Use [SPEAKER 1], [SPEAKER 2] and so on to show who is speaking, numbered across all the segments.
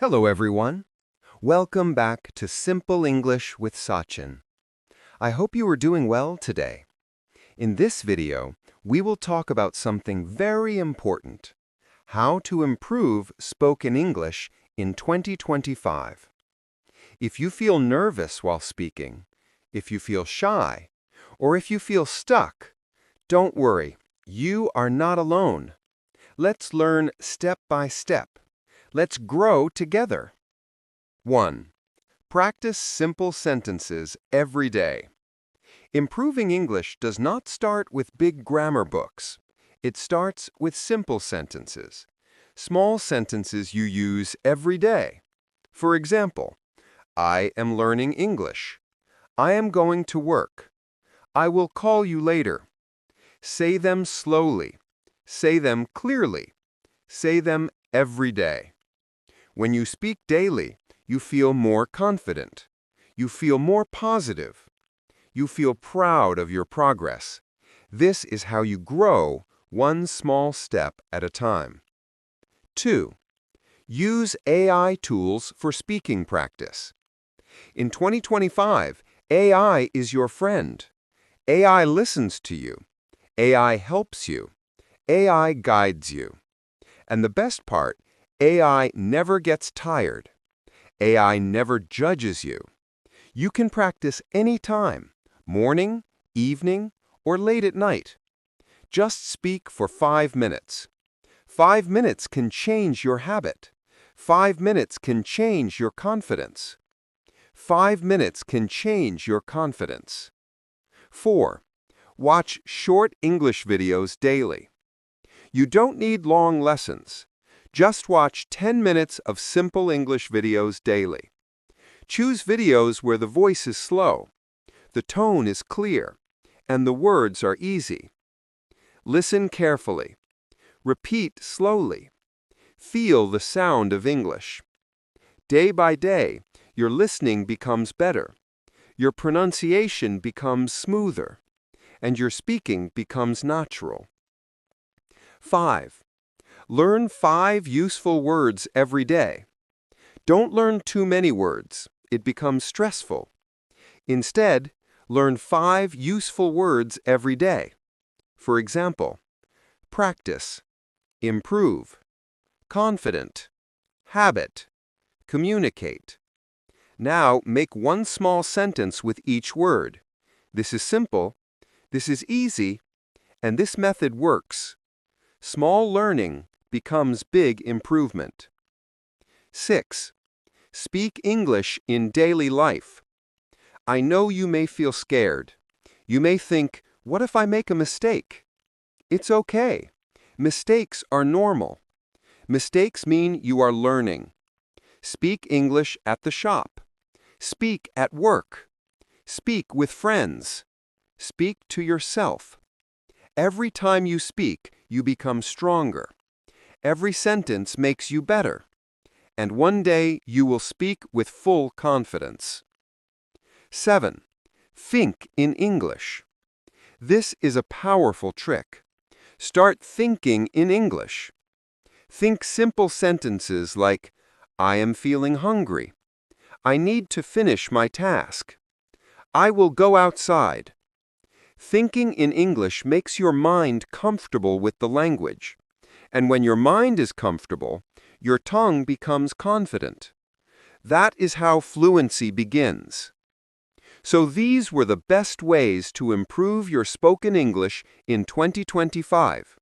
[SPEAKER 1] Hello everyone. Welcome back to Simple English with Sachin. I hope you are doing well today. In this video, we will talk about something very important: how to improve spoken English in 2025. If you feel nervous while speaking, if you feel shy, or if you feel stuck, don't worry, you are not alone. Let's learn step by step. Let's grow together. 1. Practice simple sentences every day. Improving English does not start with big grammar books. It starts with simple sentences, small sentences you use every day. For example, I am learning English. I am going to work. I will call you later. Say them slowly. Say them clearly. Say them every day. When you speak daily, you feel more confident. You feel more positive. You feel proud of your progress. This is how you grow, one small step at a time. 2. Use AI tools for speaking practice. In 2025, AI is your friend. AI listens to you. AI helps you. AI guides you. And the best part, AI never gets tired. AI never judges you. You can practice anytime, morning, evening, or late at night. Just speak for 5 minutes. 5 minutes can change your habit. 5 minutes can change your confidence. 5 minutes can change your confidence. 4. Watch short English videos daily. You don't need long lessons. Just watch 10 minutes of simple English videos daily. Choose videos where the voice is slow, the tone is clear, and the words are easy. Listen carefully. Repeat slowly. Feel the sound of English. Day by day, your listening becomes better. Your pronunciation becomes smoother, and your speaking becomes natural. 5. Learn 5 useful words every day. Don't learn too many words. It becomes stressful. Instead, learn 5 useful words every day. For example, practice, improve, confident, habit, communicate. Now make one small sentence with each word. This is simple, this is easy, and this method works. Small learning becomes big improvement. 6. Speak English in daily life. I know you may feel scared. You may think, what if I make a mistake? It's okay. Mistakes are normal. Mistakes mean you are learning. Speak English at the shop. Speak at work. Speak with friends. Speak to yourself. Every time you speak, you become stronger. Every sentence makes you better. And one day you will speak with full confidence. 7. Think in English. This is a powerful trick. Start thinking in English. Think simple sentences like, I am feeling hungry. I need to finish my task. I will go outside. Thinking in English makes your mind comfortable with the language. And when your mind is comfortable, your tongue becomes confident. That is how fluency begins. So these were the best ways to improve your spoken English in 2025.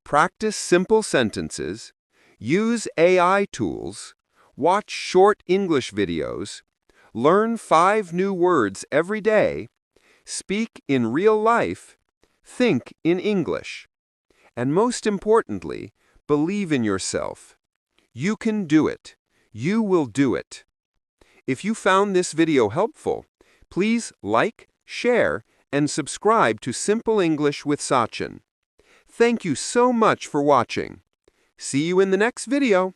[SPEAKER 1] Practice simple sentences, use AI tools, watch short English videos, learn 5 new words every day, speak in real life, think in English. And most importantly, believe in yourself. You can do it. You will do it. If you found this video helpful, please like, share, and subscribe to Simple English with Sachin. Thank you so much for watching. See you in the next video.